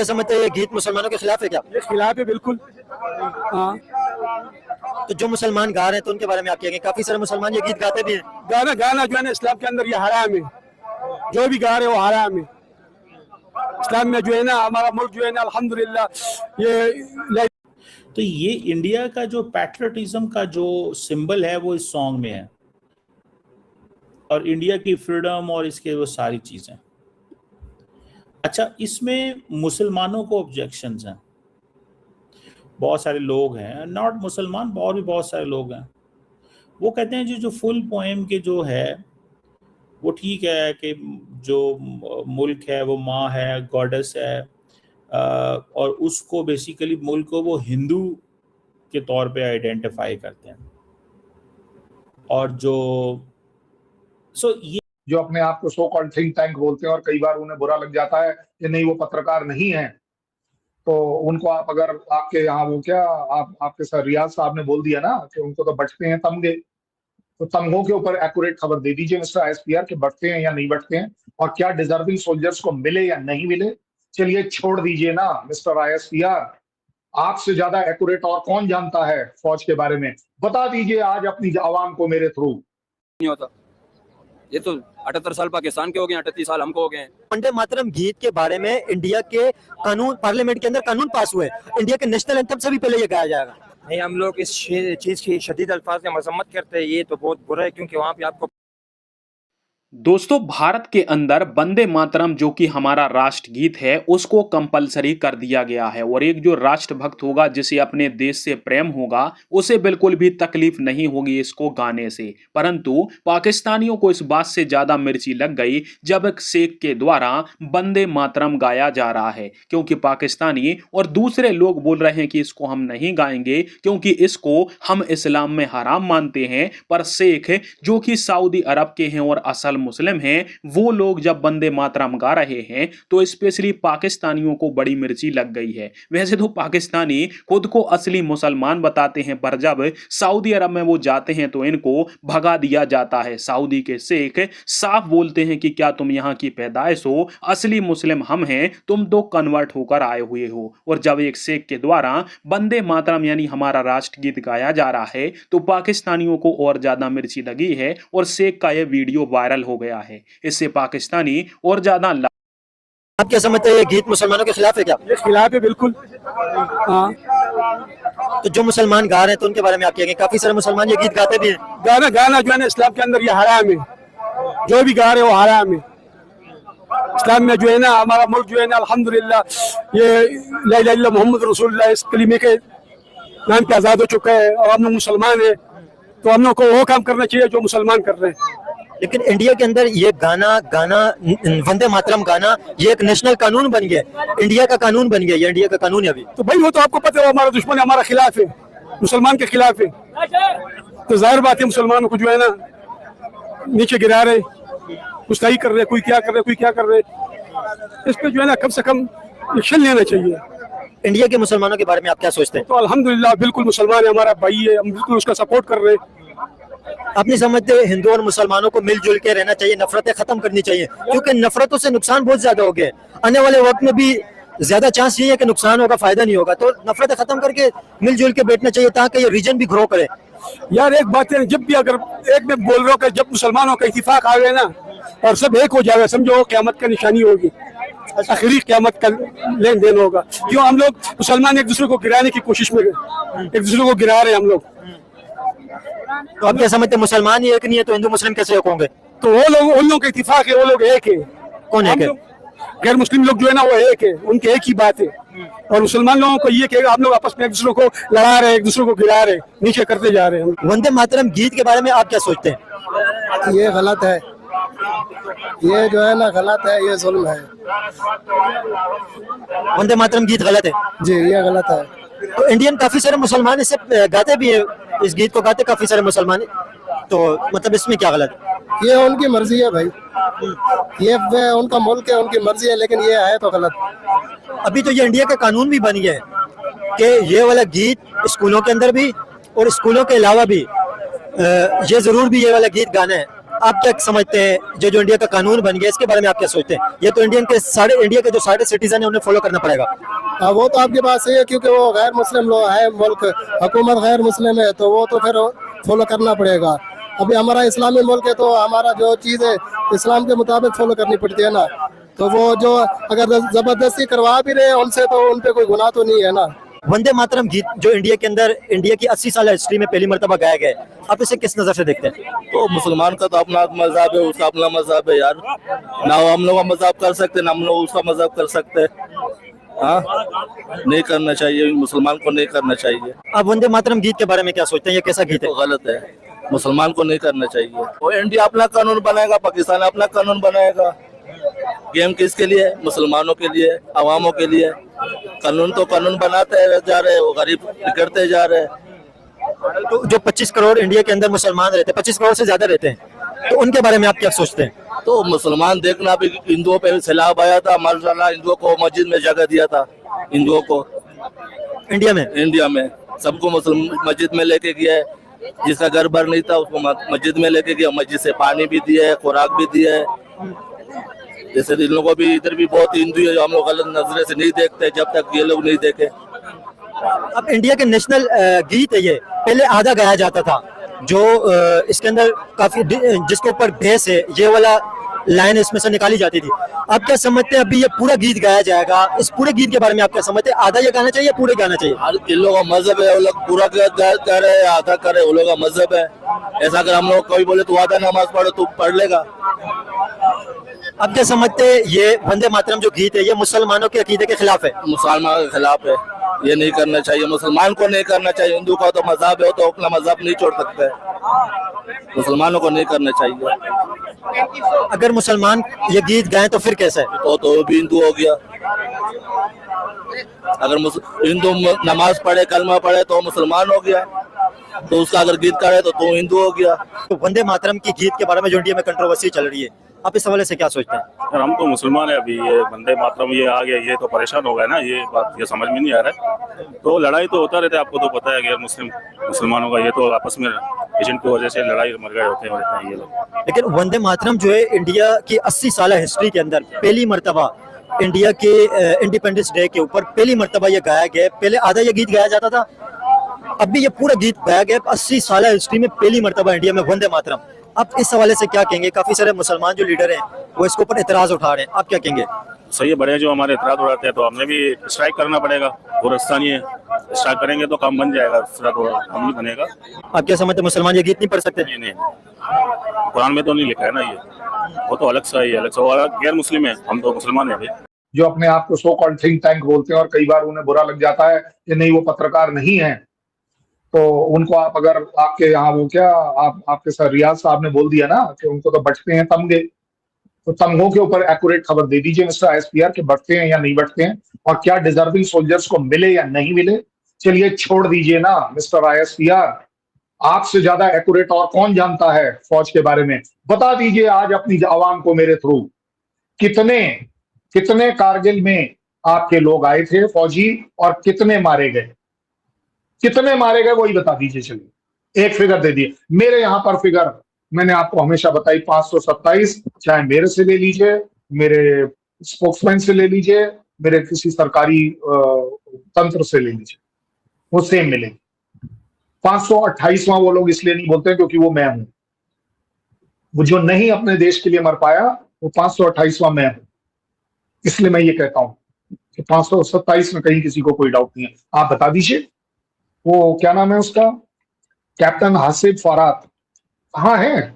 क्या समझते हैं ये गीत मुसलमानों के खिलाफ है क्या? ये खिलाफ है बिल्कुल। हाँ, तो जो मुसलमान गा रहे हैं तो उनके बारे में आप क्या कहेंगे? काफी सारे मुसलमान ये गीत गाते भी हैं। गाना गाना जो है ना इस्लाम के अंदर ये हराम है। जो भी गा रहे हो हराम है। इस्लाम में जो है ना हमारा मुल्क जो है ना अल्हम्दुलिल्लाह ये तो ये इंडिया का जो पैट्रियटिज्म का जो सिंबल है वो इस सॉन्ग में है, और इंडिया की फ्रीडम और इसके वो सारी चीजें। अच्छा, इसमें मुसलमानों को ऑब्जेक्शंस हैं, बहुत सारे लोग हैं, नॉट मुसलमान और भी बहुत सारे लोग हैं, वो कहते हैं जो फुल पोएम के जो है वो ठीक है कि जो मुल्क है वो माँ है, गॉडेस है, और उसको बेसिकली मुल्क को वो हिंदू के तौर पे आइडेंटिफाई करते हैं। और ये जो अपने आप को सो कॉल्ड थिंक टैंक बोलते हैं और कई बार उन्हें बुरा लग जाता है कि नहीं वो पत्रकार नहीं है, तो उनको आप अगर आपके यहाँ वो क्या आपके सर रियाज साहब ने बोल दिया ना कि उनको तो बटते हैं तमगे, तो तमगों के ऊपर एक्यूरेट खबर दे दीजिए मिस्टर आईएसपीआर कि बटते हैं या नहीं बटते हैं और क्या डिजर्विंग सोल्जर्स को मिले या नहीं मिले। चलिए छोड़ दीजिए ना मिस्टर आईएसपीआर, आपसे ज्यादा एक्यूरेट और कौन जानता है फौज के बारे में, बता दीजिए आज अपनी आवाम को मेरे थ्रू। नहीं होता, ये तो 78 साल पाकिस्तान के हो गए, 38 साल हमको हो गए। वंदे मातरम गीत के बारे में इंडिया के कानून, पार्लियामेंट के अंदर कानून पास हुए, इंडिया के नेशनल एंथम से भी पहले ये गाया जाएगा। नहीं, हम लोग इस चीज की शदीद अल्फाज में मजम्मत करते हैं, ये तो बहुत बुरा है, क्योंकि वहाँ पे आपको दोस्तों, भारत के अंदर वंदे मातरम जो कि हमारा राष्ट्रगीत है उसको कंपलसरी कर दिया गया है, और एक जो राष्ट्रभक्त होगा जिसे अपने देश से प्रेम होगा उसे बिल्कुल भी तकलीफ नहीं होगी इसको गाने से। परंतु पाकिस्तानियों को इस बात से ज्यादा मिर्ची लग गई जब एक शेख के द्वारा वंदे मातरम गाया जा रहा है, क्योंकि पाकिस्तानी और दूसरे लोग बोल रहे हैं कि इसको हम नहीं गाएंगे क्योंकि इसको हम इस्लाम में हराम मानते हैं। पर शेख जो कि सऊदी अरब के हैं और असल मुस्लिम हैं, वो लोग जब वंदे मातरम गा रहे हैं तो स्पेशली पाकिस्तानियों को बड़ी मिर्ची लग गई है। वैसे तो पाकिस्तानी खुद को असली मुसलमान बताते हैं, पर जब सऊदी अरब में वो जाते हैं तो इनको भगा दिया जाता है। सऊदी के शेख साफ बोलते हैं कि क्या तुम यहाँ की पैदाइश हो, असली मुस्लिम हम हैं, तुम तो कन्वर्ट होकर आए हुए हो। और जब एक शेख के द्वारा वंदे मातरम यानी हमारा राष्ट्रगीत गाया जा रहा है तो पाकिस्तानियों को और ज्यादा मिर्ची लगी है और शेख का यह वीडियो वायरल हो गया है। इससे पाकिस्तानी और ज्यादा आप क्या समझते हैं ये गीत मुसलमानों के खिलाफ है क्या? ये खिलाफ है बिल्कुल। हाँ, तो जो मुसलमान गा रहे हैं तो उनके बारे में आप क्या कहेंगे? काफी सारे मुसलमान ये गीत गाते भी हैं। गाना गाना जो है ना इस्लाम के अंदर ये हराम है। जो भी गा रहे हो हराम है। इस्लाम में जो है ना हमारा मुल्क जो है ना अल्हम्दुलिल्लाह ये ला इलाहा इल्लल्लाह मोहम्मद रसूलुल्लाह इस कलीमे के नाम पे आजाद हो चुका है और हम लोग मुसलमान है, तो हम लोग को वो काम करना चाहिए जो मुसलमान कर रहे हैं। लेकिन इंडिया के अंदर ये गाना वंदे मातरम गाना ये एक नेशनल कानून बन गया, इंडिया का कानून बन गया, ये इंडिया का कानून है अभी। तो भाई वो तो आपको पता है हमारा दुश्मन है, हमारा खिलाफ है, मुसलमान के खिलाफ है, तो जाहिर बात है मुसलमानों को जो है ना नीचे गिरा रहे, गुस्ताई कर रहे, कोई क्या कर रहे, कोई क्या कर रहे। इस पे जो है ना कम से कम एक्शन लेना चाहिए। इंडिया के मुसलमानों के बारे में आप क्या सोचते हैं? तो अल्हम्दुलिल्लाह बिल्कुल मुसलमान है, हमारा भाई है, हम बिल्कुल उसका सपोर्ट कर रहे हैं। आप नहीं समझते हिंदू और मुसलमानों को मिलजुल के रहना चाहिए, नफरतें खत्म करनी चाहिए, क्योंकि नफरतों से नुकसान बहुत ज्यादा हो गए, आने वाले वक्त में भी ज्यादा चांस ये है कि नुकसान होगा, फायदा नहीं होगा। तो नफरतें खत्म करके मिलजुल के बैठना चाहिए ताकि ये रीजन भी ग्रो करे। यार एक बात है, जब भी अगर एक में बोल रहा हूँ कि जब मुसलमानों का इत्तेफाक आ गया ना और सब एक हो जाएगा, समझो क़यामत का निशानी होगी, आखिरी क़यामत का लेन देन होगा। क्यों हम लोग मुसलमान एक दूसरे को गिराने की कोशिश में एक दूसरे को गिरा रहे हैं हम लोग। तो आप क्या समझते हैं मुसलमान ही एक नहीं है तो हिंदू मुस्लिम कैसे एक होंगे? तो वो लोग, उन लोगों का इत्तेफाक है, वो लोग एक है। कौन एक है? गैर मुस्लिम लोग जो है ना वो एक है, उनके एक ही बात है। और मुसलमान लोगों को ये कि हम लोग आपस में एक दूसरे को लड़ा रहे, एक दूसरे को गिरा रहे, नीचे करते जा रहे हैं। वंदे मातरम गीत के बारे में आप क्या सोचते हैं? ये गलत है, ये जो है ना गलत है, ये जुल्म है। वंदे मातरम गीत गलत है जी, ये गलत है। तो इंडियन काफी सारे मुसलमान इसे गाते भी है, इस गीत को गाते काफी सारे मुसलमान, तो मतलब इसमें क्या गलत? ये उनकी मर्जी है भाई, ये उनका मुल्क है, उनकी मर्जी है, लेकिन ये है तो गलत। अभी तो ये इंडिया का कानून भी बन गया है कि ये वाला गीत स्कूलों के अंदर भी और स्कूलों के अलावा भी ये जरूर भी ये वाला गीत गाना है। आप क्या समझते हैं जो इंडिया का कानून बन गया इसके बारे में आप क्या सोचते हैं? ये तो इंडिया के जो सारे सिटीजन है उन्हें फॉलो करना पड़ेगा। हाँ, वो तो आपकी बात सही है, क्योंकि वो गैर मुस्लिम लोग है, मुल्क हुकूमत गैर मुस्लिम है, तो वो तो फिर फॉलो करना पड़ेगा। अभी हमारा इस्लामी मुल्क है, तो हमारा जो चीज़ है इस्लाम के मुताबिक फॉलो करनी पड़ती है ना। तो वो जो अगर जबरदस्ती करवा भी रहे उनसे, तो उन पे कोई गुनाह तो नहीं है ना। वंदे मातरम गीत जो इंडिया की 80 साल हिस्ट्री में पहली मर्तबा गाया गया है, आप इसे किस नजर से देखते हैं? तो मुसलमान का तो अपना मजहब है, उसका अपना मजहब है यार। ना हम लोग का मजहब कर सकते, ना हम लोग उसका मजहब कर सकते। हाँ, नहीं करना चाहिए, मुसलमान को नहीं करना चाहिए। आप वंदे मातरम गीत के बारे में क्या सोचते हैं? ये कैसा गीत है? तो गलत है, मुसलमान को नहीं करना चाहिए। वो इंडिया अपना कानून बनाएगा, पाकिस्तान अपना कानून बनाएगा। गेम किसके लिए? मुसलमानों के लिए, अवामों के लिए। कानून तो कानून बनाते जा रहे हैं, वो गरीब बिगड़ते जा रहे हैं। तो जो 25 करोड़ इंडिया के अंदर मुसलमान रहते हैं, 25 करोड़ से ज्यादा रहते हैं, तो उनके बारे में आप क्या सोचते हैं? तो मुसलमान देखना भी, हिंदुओं पे सैलाब आया था, माशाल्लाह हिंदुओं को मस्जिद में जगह दिया था। हिंदुओं को इंडिया में सबको मुसलमान मस्जिद में लेके गया है। जिसका घर भर नहीं था उसको मस्जिद में लेके गया, मस्जिद से पानी भी दिया है, खुराक भी दिया है। जैसे इन लोगों को भी, इधर भी बहुत हिंदू है जो हम लोग गलत नजरे से नहीं देखते जब तक ये लोग नहीं देखे। अब इंडिया के नेशनल गीत है ये, पहले आधा गाया जाता था, जो इसके अंदर काफी जिसके ऊपर भेस है, ये वाला लाइन इसमें से निकाली जाती थी। आप क्या समझते हैं अभी ये पूरा गीत गाया जाएगा? इस पूरे गीत के बारे में आप क्या समझते हैं? आधा ये गाना चाहिए, पूरे गाना चाहिए? इन लोगों का मजहब है, वो लोग पूरा कर रहे हैं, आधा कर रहे, वो लोग का मजहब है। ऐसा अगर हम लोग कोई बोले तू आधा नमाज पढ़ो, तू पढ़ लेगा। आप क्या समझते हैं ये वंदे मातरम जो गीत है ये मुसलमानों के अकीदे के खिलाफ है? मुसलमानों के खिलाफ है, ये नहीं करना चाहिए। मुसलमान को नहीं करना चाहिए। हिंदू का तो मजहब है, तो अपना मजहब नहीं छोड़ सकते। मुसलमानों को नहीं करना चाहिए। अगर मुसलमान ये गीत गाएं तो फिर कैसा है? तो भी हिंदू हो गया। अगर हिंदू नमाज पढ़े, कलमा पढ़े तो मुसलमान हो गया। तो उसका अगर गीत करे तो हिंदू हो गया। तो वंदे मातरम की गीत के बारे में जो इंडिया में कंट्रोवर्सी चल रही है, आप इस हवाले से क्या सोचते हैं? यार हम तो मुसलमान है, अभी ये वंदे मातरम ये आ गया, ये तो परेशान हो गए ना, ये बात ये समझ में नहीं आ रहा है। तो लड़ाई तो होता रहता है, आपको तो पता है कि मुसलमानों का ये तो आपस में एजेंट की वजह से लड़ाई मर गए होते हैं ये लोग। लेकिन वंदे मातरम जो है इंडिया की 80 साल हिस्ट्री के अंदर पहली मर्तबा इंडिया के इंडिपेंडेंस डे के ऊपर पहली मर्तबा ये गाया गया। पहले आधा ये गीत गाया जाता था, अभी ये पूरा गीत गाया गया। 80 साल हिस्ट्री में पहली मर्तबा इंडिया में वंदे मातरम। आप इस हवाले से क्या कहेंगे? काफी सारे मुसलमान जो लीडर हैं वो इसके ऊपर एतराज उठा रहे हैं, आप क्या कहेंगे? सही है, बड़े जो हमारे एतराज उड़ाते हैं तो हमें भी स्ट्राइक करना पड़ेगा। वो रास्ता नहीं है, स्ट्राइक करेंगे तो काम बन जाएगा, तो काम नहीं बनेगा। आप क्या समझते हैं मुसलमान ये गीत नहीं पढ़ सकते? नहीं, कुरान में तो नहीं लिखा है ना, ये वो तो अलग सा ही अलग सा गैर मुस्लिम है, हम तो मुसलमान है भाई। जो अपने आप को सो कॉल्ड थिंक टैंक बोलते हैं और कई बार उन्हें बुरा लग जाता है कि नहीं वो पत्रकार नहीं है, तो उनको आप अगर आपके यहाँ वो क्या आपके सर रियाज साहब ने बोल दिया ना कि उनको तो बटते हैं तमगे, तो तमगों के ऊपर एक्यूरेट खबर दे दीजिए मिस्टर आईएसपीआर के बटते हैं या नहीं बटते हैं, और क्या डिजर्विंग सोल्जर्स को मिले या नहीं मिले। चलिए छोड़ दीजिए ना मिस्टर आईएसपीआर, आपसे ज्यादा एक्यूरेट और कौन जानता है फौज के बारे में? बता दीजिए आज अपनी आवाम को मेरे थ्रू कितने कारगिल में आपके लोग आए थे फौजी और कितने मारे गए, वही बता दीजिए। चलिए एक फिगर दे दिए। मेरे यहां पर फिगर मैंने आपको हमेशा बताई 527, चाहे मेरे से ले लीजिए, मेरे स्पोक्समैन से ले लीजिए, मेरे किसी सरकारी तंत्र से ले लीजिए, वो सेम मिलेगी। 528वां वो लोग इसलिए नहीं बोलते क्योंकि वो मैं हूं। वो जो नहीं अपने देश के लिए मर पाया वो 528वां मैं हूं, इसलिए मैं ये कहता हूं कि 527 में कहीं किसी को कोई डाउट नहीं है। आप बता दीजिए वो क्या नाम है उसका, कैप्टन हासिब फरात कहाँ है?